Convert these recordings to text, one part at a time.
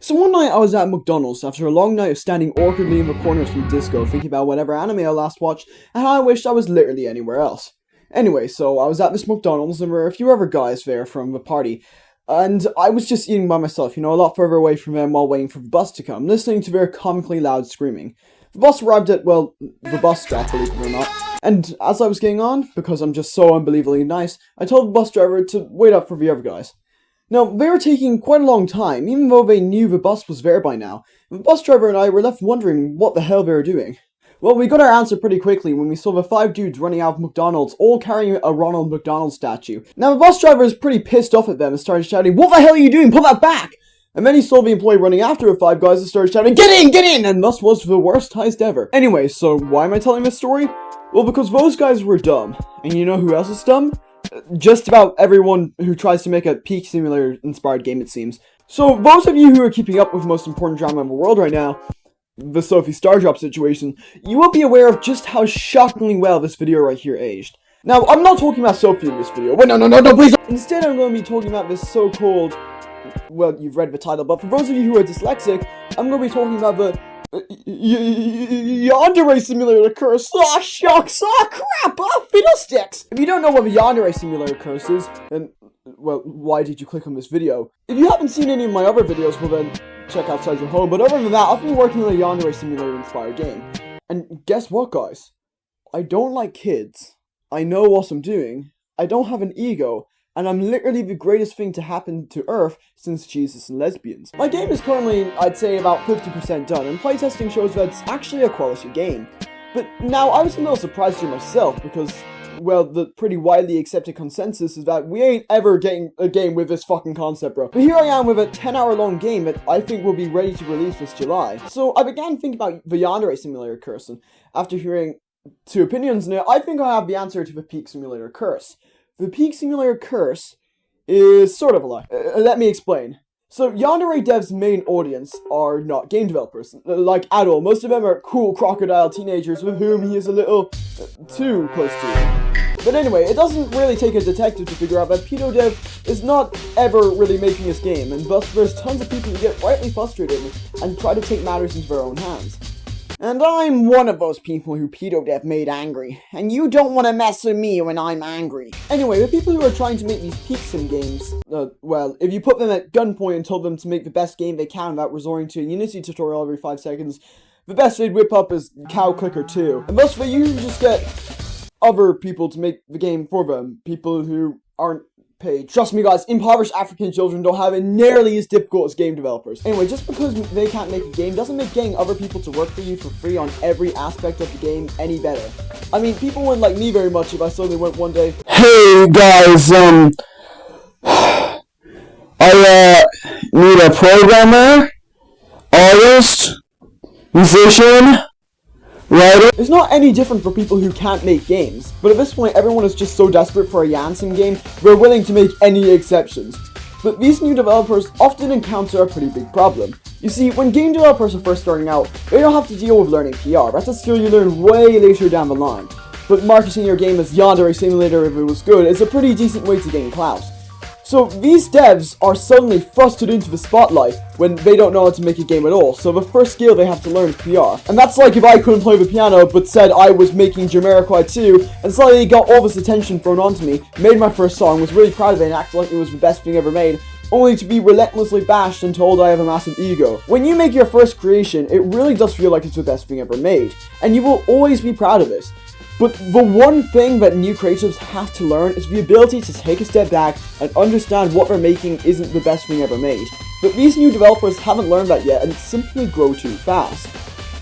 So one night I was at McDonald's after a long night of standing awkwardly in the corners from disco thinking about whatever anime I last watched and how I wished I was literally anywhere else. Anyway, so I was at this McDonald's and there were a few other guys there from the party, and I was just eating by myself, a lot further away from them while waiting for the bus to come, listening to their comically loud screaming. The bus arrived at, the bus stop, believe it or not, and as I was getting on, because I'm just so unbelievably nice, I told the bus driver to wait up for the other guys. Now, they were taking quite a long time, even though they knew the bus was there by now. The bus driver and I were left wondering what the hell they were doing. Well, we got our answer pretty quickly when we saw the 5 dudes running out of McDonald's, all carrying a Ronald McDonald statue. Now, the bus driver was pretty pissed off at them and started shouting, "What the hell are you doing? Put that back!" And then he saw the employee running after the 5 guys and started shouting, "Get in! Get in!" And thus was the worst heist ever. Anyway, so why am I telling this story? Well, because those guys were dumb. And you know who else is dumb? Just about everyone who tries to make a Peak Simulator inspired game, it seems. So, those of you who are keeping up with the most important drama in the world right now, the Sophie Stardrop situation, you will be aware of just how shockingly well this video right here aged. Now, I'm not talking about Sophie in this video. Wait, no, please! Instead, I'm going to be talking about this so-called, well, you've read the title, but for those of you who are dyslexic, I'm going to be talking about the Yandere Simulator Curse. Ah, shucks! Ah, crap! Ah, fiddlesticks! If you don't know what the Yandere Simulator Curse is, then, well, why did you click on this video? If you haven't seen any of my other videos, well then, check outside your home. But other than that, I've been working on a Yandere Simulator inspired game. And guess what, guys? I don't like kids. I know what I'm doing. I don't have an ego. And I'm literally the greatest thing to happen to Earth since Jesus and lesbians. My game is currently, I'd say, about 50% done, and playtesting shows that it's actually a quality game. But now, I was a little surprised here myself, because, well, the pretty widely accepted consensus is that we ain't ever getting a game with this fucking concept, bro. But here I am with a 10-hour-long game that I think will be ready to release this July. So I began thinking about the Yandere Simulator Curse, and after hearing 2 opinions now, I think I have the answer to the Peak Simulator Curse. The Peak Simulator Curse is sort of a lie. Let me explain. So, Yandere Dev's main audience are not game developers, like at all. Most of them are cool crocodile teenagers with whom he is a little too close to. But anyway, it doesn't really take a detective to figure out that Pedo Dev is not ever really making this game, and thus there's tons of people who get rightly frustrated and try to take matters into their own hands. And I'm one of those people who Pedo Dev made angry, and you don't want to mess with me when I'm angry. Anyway, the people who are trying to make these Peak Sim games, well, if you put them at gunpoint and told them to make the best game they can without resorting to a Unity tutorial every 5 seconds, the best they'd whip up is Cow Clicker 2. And thus, they usually just get other people to make the game for them, people who aren't paid. Trust me guys, impoverished African children don't have it nearly as difficult as game developers. Anyway, just because they can't make a game doesn't make getting other people to work for you for free on every aspect of the game any better. I mean, people wouldn't like me very much if I suddenly went one day, "Hey guys, I need a programmer, artist, musician, writer." It's not any different for people who can't make games, but at this point everyone is just so desperate for a Yansim game, they're willing to make any exceptions. But these new developers often encounter a pretty big problem. You see, when game developers are first starting out, they don't have to deal with learning PR, that's a skill you learn way later down the line. But marketing your game as Yandere Simulator if it was good is a pretty decent way to gain clout. So these devs are suddenly thrusted into the spotlight when they don't know how to make a game at all, so the first skill they have to learn is PR. And that's like if I couldn't play the piano but said I was making Jamiroquai 2 and suddenly got all this attention thrown onto me, made my first song, was really proud of it and acted like it was the best thing ever made, only to be relentlessly bashed and told I have a massive ego. When you make your first creation, it really does feel like it's the best thing ever made, and you will always be proud of this. But the one thing that new creatives have to learn is the ability to take a step back and understand what they're making isn't the best thing ever made. But these new developers haven't learned that yet and simply grow too fast.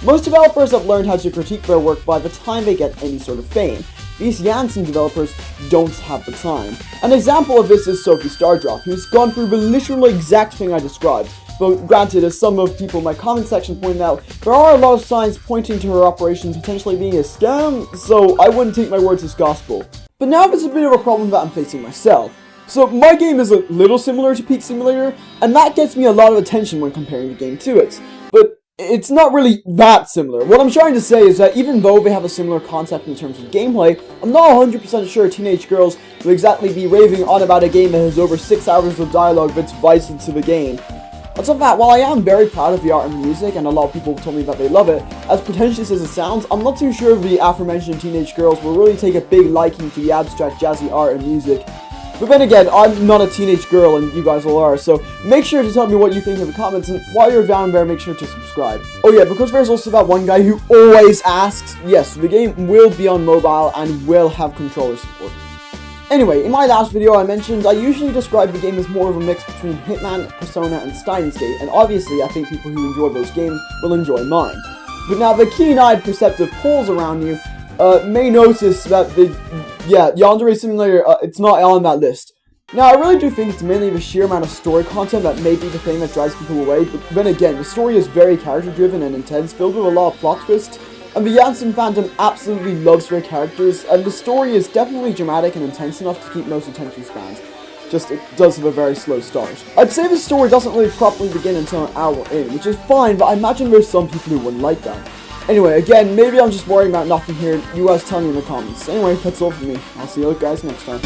Most developers have learned how to critique their work by the time they get any sort of fame. These Yansim developers don't have the time. An example of this is Sophie Stardrop, who's gone through the literal exact thing I described. But granted, as some of people in my comment section pointed out, there are a lot of signs pointing to her operation potentially being a scam, so I wouldn't take my words as gospel. But now there's a bit of a problem that I'm facing myself. So my game is a little similar to Peak Simulator, and that gets me a lot of attention when comparing the game to it. But it's not really that similar. What I'm trying to say is that even though they have a similar concept in terms of gameplay, I'm not 100% sure teenage girls will exactly be raving on about a game that has over 6 hours of dialogue that's vital to the game. On top of that, while I am very proud of the art and music, and a lot of people have told me that they love it, as pretentious as it sounds, I'm not too sure if the aforementioned teenage girls will really take a big liking to the abstract jazzy art and music. But then again, I'm not a teenage girl and you guys all are, so make sure to tell me what you think in the comments, and while you're down there, make sure to subscribe. Oh yeah, because there's also that one guy who always asks, yes, the game will be on mobile and will have controller support. Anyway, in my last video I mentioned I usually describe the game as more of a mix between Hitman, Persona, and Steins Gate, and obviously I think people who enjoy those games will enjoy mine. But now the keen-eyed perceptive polls around you may notice that Yandere Simulator, it's not on that list. Now, I really do think it's mainly the sheer amount of story content that may be the thing that drives people away, but then again, the story is very character-driven and intense, filled with a lot of plot twists, and the Jansen fandom absolutely loves their characters, and the story is definitely dramatic and intense enough to keep most attention spans. Just, it does have a very slow start. I'd say the story doesn't really properly begin until an hour in, which is fine, but I imagine there's some people who wouldn't like that. Anyway, again, maybe I'm just worrying about nothing here. You guys tell me in the comments. Anyway, that's all for me. I'll see you guys next time.